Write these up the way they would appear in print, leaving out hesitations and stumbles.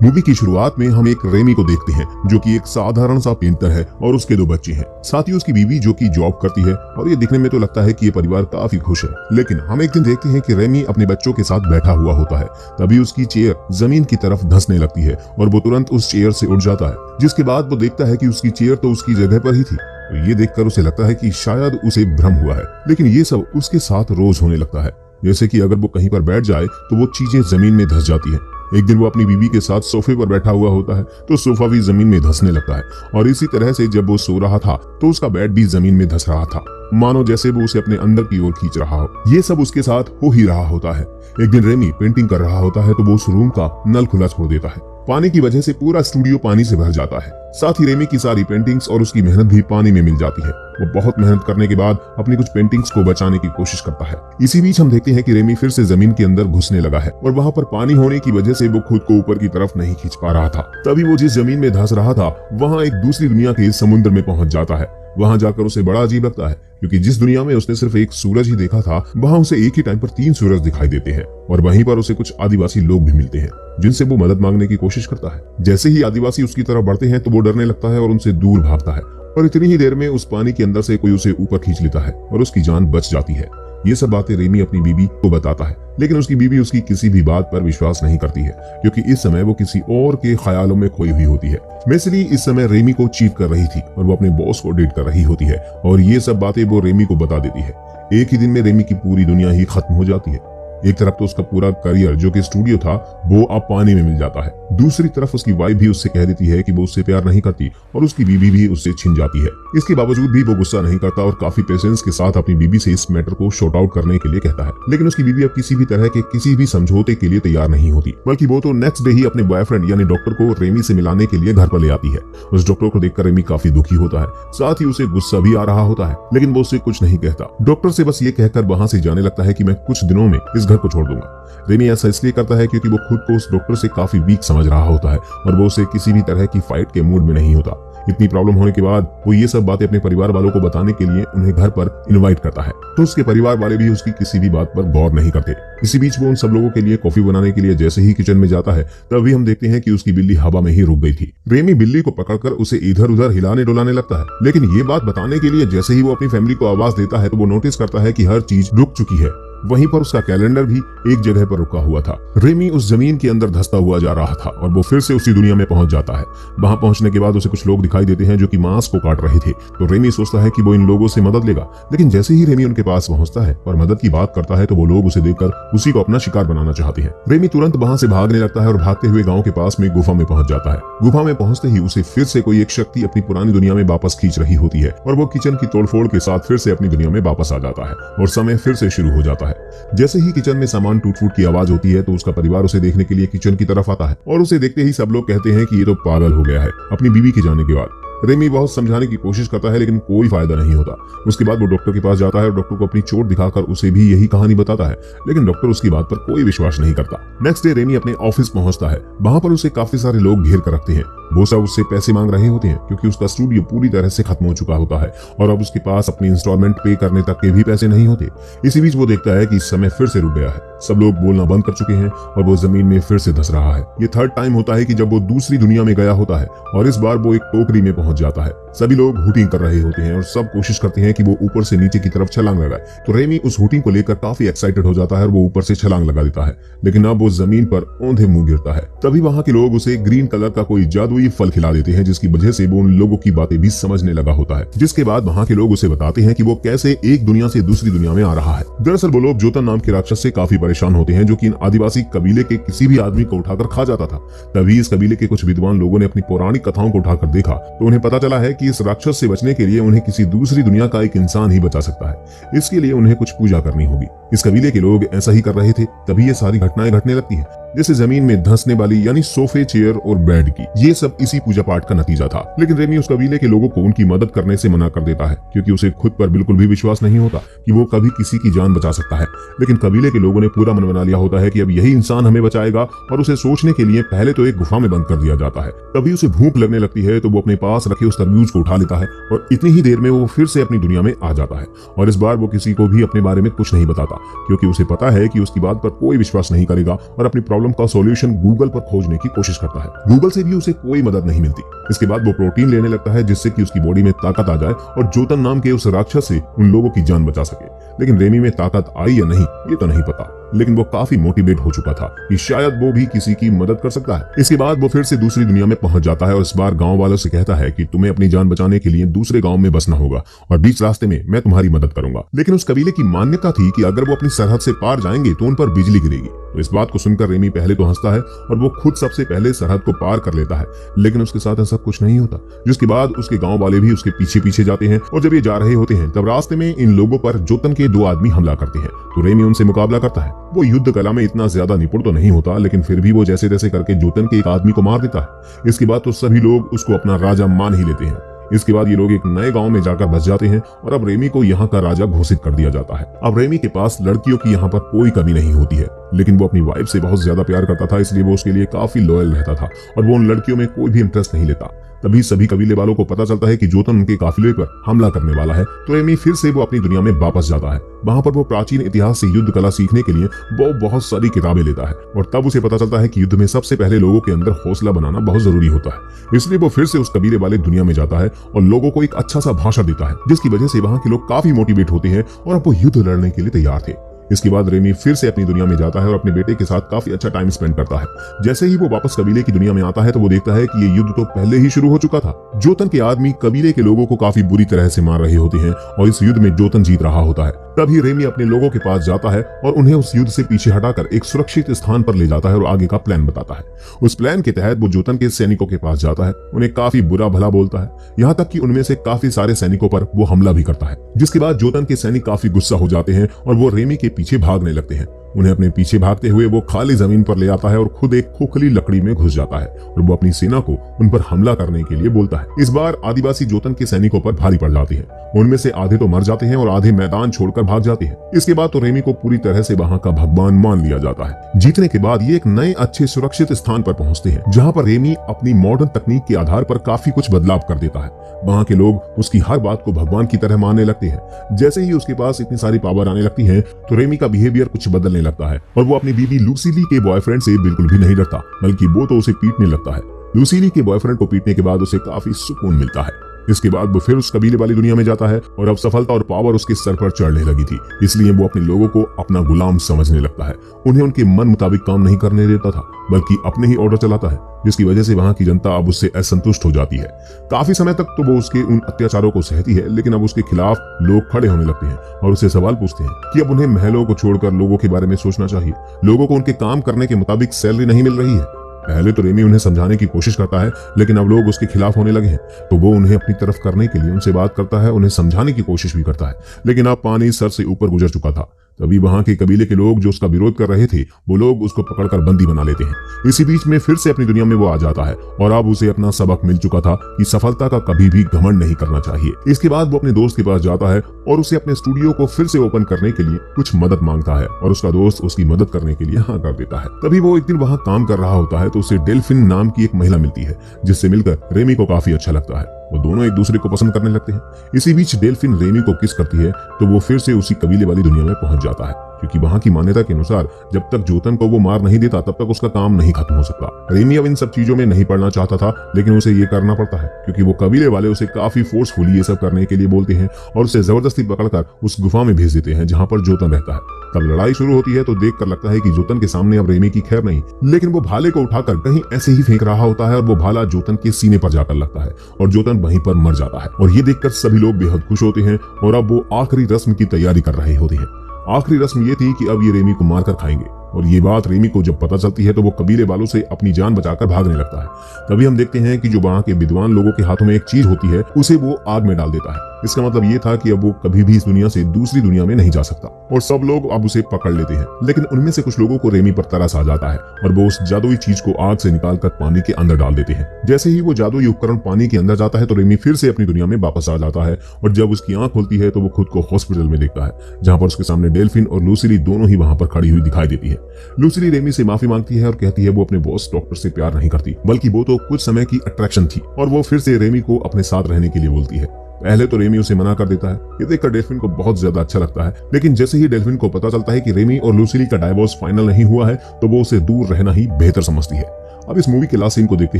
Movie की शुरुआत में हम एक रेमी को देखते हैं जो कि एक साधारण सा पेंटर है और उसके 2 बच्चे हैं, साथ ही उसकी बीवी जो कि जॉब करती है। और ये दिखने में तो लगता है कि ये परिवार काफी खुश है। लेकिन हम एक दिन देखते हैं कि रेमी अपने बच्चों के साथ बैठा हुआ होता है, तभी उसकी चेयर जमीन की तरफ धंसने लगती है और वो तुरंत उस चेयर से उठ जाता है। जिसके बाद वो देखता है कि उसकी चेयर तो उसकी जगह पर ही थी। तो ये देखकर उसे लगता है कि शायद उसे भ्रम हुआ है, लेकिन ये सब उसके साथ रोज होने लगता है। जैसे कि अगर वो कहीं पर बैठ जाए तो वो चीजें जमीन में धंस जाती हैं। एक दिन वो अपनी बीवी के साथ सोफे पर बैठा हुआ होता है तो सोफा भी जमीन में धंसने लगता है, और इसी तरह से जब वो सो रहा था तो उसका बेड भी जमीन में धंस रहा था, मानो जैसे वो उसे अपने अंदर की ओर खींच रहा हो। ये सब उसके साथ हो ही रहा होता है। एक दिन रेमी पेंटिंग कर रहा होता है तो वो उस रूम का नल खुला छोड़ देता है। पानी की वजह से पूरा स्टूडियो पानी से भर जाता है। साथ ही रेमी की सारी पेंटिंग्स और उसकी मेहनत भी पानी में मिल जाती है। वो बहुत मेहनत करने के बाद अपनी कुछ पेंटिंग्स को बचाने की कोशिश करता है। इसी बीच हम देखते हैं कि रेमी फिर से जमीन के अंदर घुसने लगा है और वहाँ पर पानी होने की वजह से वो खुद को ऊपर की तरफ नहीं खींच पा रहा था। तभी वो जिस जमीन में धंस रहा था वहाँ एक दूसरी दुनिया के समुद्र में पहुंच जाता है। वहां जाकर उसे बड़ा अजीब लगता है, क्योंकि जिस दुनिया में उसने सिर्फ एक सूरज ही देखा था वहां उसे एक ही टाइम पर 3 सूरज दिखाई देते हैं। और वहीं पर उसे कुछ आदिवासी लोग भी मिलते हैं जिनसे वो मदद मांगने की कोशिश करता है। जैसे ही आदिवासी उसकी तरफ बढ़ते हैं तो वो डरने लगता है और उनसे दूर भागता है, और इतनी ही देर में उस पानी के अंदर से कोई उसे ऊपर खींच लेता है और उसकी जान बच जाती है। ये सब बातें रेमी अपनी बीवी को बताता है, लेकिन उसकी बीवी उसकी किसी भी बात पर विश्वास नहीं करती है, क्योंकि इस समय वो किसी और के ख्यालों में खोई हुई होती है। मेसली इस समय रेमी को चीट कर रही थी और वो अपने बॉस को डेट कर रही होती है, और ये सब बातें वो रेमी को बता देती है। एक ही दिन में रेमी की पूरी दुनिया ही खत्म हो जाती है। एक तरफ तो उसका पूरा करियर जो कि स्टूडियो था वो अब पानी में मिल जाता है, दूसरी तरफ उसकी वाइफ भी उससे कह देती है कि वो उससे प्यार नहीं करती और उसकी बीवी भी उससे छिन जाती है। इसके बावजूद भी वो गुस्सा नहीं करता और काफी पेशेंस के साथ अपनी बीवी से इस मैटर को शॉर्ट आउट करने के लिए कहता है। लेकिन उसकी बीवी अब किसी भी तरह के किसी भी समझौते के लिए तैयार नहीं होती, बल्कि वो तो नेक्स्ट डे ही अपने बॉयफ्रेंड यानी डॉक्टर को रेमी से मिलाने के लिए घर पर ले आती है। उस डॉक्टर को देखकर रेमी काफी दुखी होता है, साथ ही उसे गुस्सा भी आ रहा होता है, लेकिन वो उससे कुछ नहीं कहता। डॉक्टर से बस ये कहकर वहां से जाने लगता है कि मैं कुछ दिनों में इस घर को छोड़ दूंगा। रेमी ऐसा इसलिए करता है क्योंकि वो खुद को उस डॉक्टर से काफी वीक समझ रहा होता है और वो उसे किसी भी तरह की फाइट के मूड में नहीं होता। इतनी प्रॉब्लम होने के बाद वो ये सब बातें अपने परिवार वालों को बताने के लिए उन्हें घर पर इनवाइट करता है, तो उसके परिवार वाले भी उसकी किसी भी बात पर गौर नहीं करते। इसी बीच वो उन सब लोगों के लिए कॉफी बनाने के लिए जैसे ही किचन में जाता है तभी हम देखते हैं कि उसकी बिल्ली हवा में ही रुक गई थी। रेमी बिल्ली को पकड़कर उसे इधर उधर हिलाने डुलाने लगता है, लेकिन ये बात बताने के लिए जैसे ही वो अपनी फैमिली को आवाज देता है तो वो नोटिस करता है कि हर चीज रुक चुकी है। वहीं पर उसका कैलेंडर भी एक जगह पर रुका हुआ था। रेमी उस जमीन के अंदर धंसता हुआ जा रहा था और वो फिर से उसी दुनिया में पहुंच जाता है। वहां पहुंचने के बाद उसे कुछ लोग दिखाई देते हैं जो कि मांस को काट रहे थे, तो रेमी सोचता है कि वो इन लोगों से मदद लेगा। लेकिन जैसे ही रेमी उनके पास पहुंचता है और मदद की बात करता है तो वो लोग उसे देखकर उसी को अपना शिकार बनाना चाहते हैं। रेमी तुरंत वहां से भागने लगता है और भागते हुए गाँव के पास में गुफा में पहुंच जाता है। गुफा में पहुंचते ही उसे फिर से कोई एक शक्ति अपनी पुरानी दुनिया में वापस खींच रही होती है और वो किचन की तोड़फोड़ के साथ फिर से अपनी दुनिया में वापस आ जाता है और समय फिर से शुरू हो जाता है। जैसे ही किचन में सामान टूट फूट की आवाज होती है तो उसका परिवार उसे देखने के लिए किचन की तरफ आता है और उसे देखते ही सब लोग कहते हैं कि ये तो पागल हो गया है अपनी बीवी के जाने के बाद। रेमी बहुत समझाने की कोशिश करता है लेकिन कोई फायदा नहीं होता। उसके बाद वो डॉक्टर के पास जाता है और डॉक्टर को अपनी चोट दिखाकर उसे भी यही कहानी बताता है, लेकिन डॉक्टर उसकी बात पर कोई विश्वास नहीं करता। नेक्स्ट डे रेमी अपने ऑफिस पहुंचता है। वहां पर उसे काफी सारे लोग घेर कर रखते हैं। वो सब उससे पैसे मांग रहे होते हैं क्योंकि उसका स्टूडियो पूरी तरह से खत्म हो चुका होता है और अब उसके पास अपनी इंस्टॉलमेंट पे करने तक के भी पैसे नहीं होते। इसी बीच वो देखता है कि समय फिर से रुक गया है, सब लोग बोलना बंद कर चुके हैं और वो जमीन में फिर से धंस रहा है। ये थर्ड टाइम होता है कि जब वो दूसरी दुनिया में गया होता है और इस बार वो एक टोकरी में पहुंच जाता है। सभी लोग हुटिंग कर रहे होते हैं और सब कोशिश करते हैं कि वो ऊपर से नीचे की तरफ छलांग लगाए, तो रेमी उस हुटिंग को लेकर काफी एक्साइटेड हो जाता है और वो ऊपर से छलांग लगा देता है, लेकिन अब वो जमीन पर औंधे मुंह गिरता है। तभी वहां के लोग उसे ग्रीन कलर का कोई जादुई फल खिला देते हैं जिसकी वजह से वो उन लोगों की बातें भी समझने लगा होता है। जिसके बाद वहां के लोग उसे बताते हैं कि वो कैसे एक दुनिया से दूसरी दुनिया में आ रहा है। दरअसल वो लोग जोतन नाम के राक्षस से काफी परेशान होते हैं जो कि इन आदिवासी कबीले के किसी भी आदमी को उठाकर खा जाता था। तभी इस कबीले के कुछ विद्वान लोगों ने अपनी पौराणिक कथाओं को उठाकर देखा तो उन्हें पता चला है कि इस राक्षस से बचने के लिए उन्हें किसी दूसरी दुनिया का एक इंसान ही बचा सकता है। इसके लिए उन्हें कुछ पूजा करनी होगी। इस कबीले के लोग ऐसा ही कर रहे थे, तभी ये सारी घटनाएं घटने लगती हैं, जैसे जमीन में धंसने वाली यानी सोफे, चेयर और बेड की। ये सब इसी पूजा पाठ का नतीजा था। लेकिन रेमी उस कबीले के लोगों को उनकी मदद करने से मना कर देता है क्योंकि उसे खुद पर बिल्कुल भी विश्वास नहीं होता कि वो कभी किसी की जान बचा सकता है। लेकिन कबीले के लोगों ने पूरा मन बना लिया होता है कि अब यही इंसान हमें बचाएगा और उसे सोचने के लिए पहले तो एक गुफा में बंद कर दिया जाता है। तभी उसे भूख लगने लगती है तो वो अपने पास रखे उस तरबूज को उठा लेता है और इतनी ही देर में वो फिर से अपनी दुनिया में आ जाता है। और इस बार वो किसी को भी अपने बारे में कुछ नहीं बताता क्योंकि उसे पता है कि उसकी बात पर कोई विश्वास नहीं करेगा और अपनी प्रॉब्लम प्रॉब्लम का सॉल्यूशन गूगल पर खोजने की कोशिश करता है। गूगल से भी उसे कोई मदद नहीं मिलती। इसके बाद वो प्रोटीन लेने लगता है जिससे कि उसकी बॉडी में ताकत आ जाए और जोतन नाम के उस राक्षस से उन लोगों की जान बचा सके। लेकिन रेमी में ताकत आई या नहीं ये तो नहीं पता, लेकिन वो काफी मोटिवेट हो चुका था कि शायद वो भी किसी की मदद कर सकता है। इसके बाद वो फिर से दूसरी दुनिया में पहुंच जाता है और इस बार गांव वालों से कहता है कि तुम्हें अपनी जान बचाने के लिए दूसरे गांव में बसना होगा और बीच रास्ते में मैं तुम्हारी मदद करूंगा। लेकिन उस कबीले की मान्यता थी कि अगर वो अपनी सरहद से पार जाएंगे तो उन पर बिजली गिरेगी। तो इस बात को सुनकर रेमी पहले तो हंसता है और वो खुद सबसे पहले सरहद को पार कर लेता है, लेकिन उसके साथ ऐसा कुछ नहीं होता। जिसके बाद उसके गांव वाले भी उसके पीछे पीछे जाते हैं और जब ये जा रहे होते हैं तब रास्ते में इन लोगों पर जोतन के 2 आदमी हमला करते हैं। तो रेमी उनसे मुकाबला करता है। वो युद्ध कला में इतना ज्यादा निपुण तो नहीं होता, लेकिन फिर भी वो जैसे तैसे करके जोतन के एक आदमी को मार देता है। इसके बाद तो सभी लोग उसको अपना राजा मान ही लेते हैं। इसके बाद ये लोग एक नए गांव में जाकर बस जाते हैं और अब रेमी को यहाँ का राजा घोषित कर दिया जाता है। अब रेमी के पास लड़कियों की यहाँ पर कोई कमी नहीं होती है, लेकिन वो अपनी वाइफ से बहुत ज्यादा प्यार करता था, इसलिए वो उसके लिए काफी लॉयल रहता था और वो उन लड़कियों में कोई भी इंटरेस्ट नहीं लेता। तभी सभी कबीले वालों को पता चलता है कि जोतन उनके काफिले पर हमला करने वाला है। तो रेमी फिर से वो अपनी दुनिया में वापस जाता है। वहां पर वो प्राचीन इतिहास से युद्ध कला सीखने के लिए वो बहुत सारी किताबें लेता है और तब उसे पता चलता है कि युद्ध में सबसे पहले लोगों के अंदर हौसला बनाना बहुत जरूरी होता है। इसलिए वो फिर से उस कबीले वाले दुनिया में जाता है और लोगों को एक अच्छा सा भाषण देता है, जिसकी वजह से वहां के लोग काफी मोटिवेट होते हैं और अब वो युद्ध लड़ने के लिए तैयार थे। इसके बाद रेमी फिर से अपनी दुनिया में जाता है और अपने बेटे के साथ काफी अच्छा टाइम स्पेंड करता है। जैसे ही वो वापस कबीले की दुनिया में आता है तो वो देखता है कि ये युद्ध तो पहले ही शुरू हो चुका था। जोतन के आदमी कबीले के लोगों को काफी बुरी तरह से मार रहे होते हैं और इस युद्ध में जोतन जीत रहा होता है। तभी रेमी अपने लोगों के पास जाता है और उन्हें उस युद्ध से पीछे हटाकर एक सुरक्षित स्थान पर ले जाता है और आगे का प्लान बताता है। उस प्लान के तहत वो जोतन के सैनिकों के पास जाता है, उन्हें काफी बुरा भला बोलता है, यहाँ तक कि उनमें से काफी सारे सैनिकों पर वो हमला भी करता है। जिसके बाद जोतन के सैनिक काफी गुस्सा हो जाते हैं और वो रेमी के पीछे भागने लगते हैं। उन्हें अपने पीछे भागते हुए वो खाली जमीन पर ले आता है और खुद एक खोखली लकड़ी में घुस जाता है और वो अपनी सेना को उन पर हमला करने के लिए बोलता है। इस बार आदिवासी जोतन के सैनिकों पर भारी पड़ जाती है। उनमें से आधे तो मर जाते हैं और आधे मैदान छोड़कर भाग जाते हैं। इसके बाद तो रेमी को पूरी तरह से वहां का भगवान मान लिया जाता है। जीतने के बाद ये एक नए अच्छे सुरक्षित स्थान पर पहुंचते हैं, जहां पर रेमी अपनी मॉडर्न तकनीक के आधार पर काफी कुछ बदलाव कर देता है। वहां के लोग उसकी हर बात को भगवान की तरह मानने लगते हैं। जैसे ही उसके पास इतनी सारी पावर आने लगती है तो रेमी का बिहेवियर कुछ बदलने लगता है और वो अपनी बीवी लूसीली के बॉयफ्रेंड से बिल्कुल भी नहीं डरता, बल्कि वो तो उसे पीटने लगता है। लूसीली के बॉयफ्रेंड को पीटने के बाद उसे काफी सुकून मिलता है। इसके बाद वो फिर उस कबीले वाली दुनिया में जाता है और अब सफलता और पावर उसके सर पर चढ़ने लगी थी, इसलिए वो अपने लोगों को अपना गुलाम समझने लगता है। उन्हें उनके मन मुताबिक काम नहीं करने देता था, बल्कि अपने ही ऑर्डर चलाता है, जिसकी वजह से वहां की जनता अब उससे असंतुष्ट हो जाती है। काफी समय तक तो वो उसके उन अत्याचारों को सहती है, लेकिन अब उसके खिलाफ लोग खड़े होने लगते हैं और उससे सवाल पूछते हैं कि अब उन्हें महलों को छोड़कर लोगों के बारे में सोचना चाहिए। लोगों को उनके काम करने के मुताबिक सैलरी नहीं मिल रही है। पहले तो रेमी उन्हें समझाने की कोशिश करता है, लेकिन अब लोग उसके खिलाफ होने लगे हैं, तो वो उन्हें अपनी तरफ करने के लिए उनसे बात करता है, उन्हें समझाने की कोशिश भी करता है, लेकिन अब पानी सर से ऊपर गुजर चुका था। तभी वहां के कबीले के लोग जो उसका विरोध कर रहे थे वो लोग उसको पकड़कर बंदी बना लेते हैं। इसी बीच में फिर से अपनी दुनिया में वो आ जाता है और अब उसे अपना सबक मिल चुका था कि सफलता का कभी भी घमंड नहीं करना चाहिए। इसके बाद वो अपने दोस्त के पास जाता है और उसे अपने स्टूडियो को फिर से ओपन करने के लिए कुछ मदद मांगता है और उसका दोस्त उसकी मदद करने के लिए हाँ कर देता है। तभी वो एक दिन वहाँ काम कर रहा होता है तो उसे डेल्फिन नाम की एक महिला मिलती है, जिससे मिलकर रेमी को काफी अच्छा लगता है। वो दोनों एक दूसरे को पसंद करने लगते हैं। इसी बीच डेल्फिन रेमी को किस करती है तो वो फिर से उसी कबीले वाली दुनिया में पहुंच जाता है, क्योंकि वहां की मान्यता के अनुसार जब तक जोतन को वो मार नहीं देता तब तक उसका काम नहीं खत्म हो सकता। रेमी अब इन सब चीजों में नहीं पड़ना चाहता था, लेकिन उसे ये करना पड़ता है क्योंकि वो कबीले वाले उसे काफी फोर्सफुली ये सब करने के लिए बोलते हैं और उसे जबरदस्ती पकड़कर उस गुफा में भेज देते हैं जहां पर जोतन रहता है। तब लड़ाई शुरू होती है तो देखकर लगता है कि जोतन के सामने अब रेमी की खैर नहीं, लेकिन वो भाले को उठाकर कहीं ऐसे ही फेंक रहा होता है और वो भाला जोतन के सीने पर जाकर लगता है और जोतन वहीं पर मर जाता है। और ये देखकर सभी लोग बेहद खुश होते हैं और अब वो आखिरी रस्म की तैयारी कर रहे होते हैं। आखिरी रस्म ये थी कि अब ये रेमी को मारकर खाएंगे और ये बात रेमी को जब पता चलती है तो वो कबीले वालों से अपनी जान बचाकर भागने लगता है। तभी हम देखते हैं कि जो वहां के विद्वान लोगों के हाथों में एक चीज होती है उसे वो आग में डाल देता है। इसका मतलब ये था कि अब वो कभी भी इस दुनिया से दूसरी दुनिया में नहीं जा सकता और सब लोग अब उसे पकड़ लेते हैं। लेकिन उनमें से कुछ लोगों को रेमी पर तरस आ जाता है और वो उस जादुई चीज को आग से निकालकर पानी के अंदर डाल देते हैं। जैसे ही वो जादुई उपकरण पानी के अंदर जाता है तो रेमी फिर से अपनी दुनिया में वापस आ जाता है और जब उसकी आंख खुलती है तो वो खुद को हॉस्पिटल में देखता है, जहां पर उसके सामने डेल्फिन और लूसीली दोनों ही वहां पर खड़ी हुई दिखाई देती है। लूसीली रेमी से माफी मांगती है और कहती है वो अपने बॉस डॉक्टर से प्यार नहीं करती, बल्कि वो तो कुछ समय की अट्रैक्शन थी और वो फिर से रेमी को अपने साथ रहने के लिए बोलती है। पहले तो रेमी उसे मना कर देता है। ये देखकर डेल्फिन को बहुत ज्यादा अच्छा लगता है, लेकिन जैसे ही डेल्फिन को पता चलता है कि रेमी और लूसीली का डाइवोर्स फाइनल नहीं हुआ है तो वो उसे दूर रहना ही बेहतर समझती है। अब इस मूवी के लास्ट सीन को देखते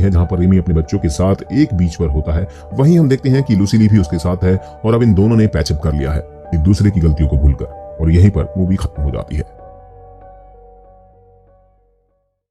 हैं, जहां पर रेमी अपने बच्चों के साथ एक बीच पर होता है। वहीं हम देखते हैं कि लूसीली भी उसके साथ है और अब इन दोनों ने पैचअप कर लिया है एक दूसरे की गलतियों को भूलकर, और यहीं पर मूवी खत्म हो जाती है।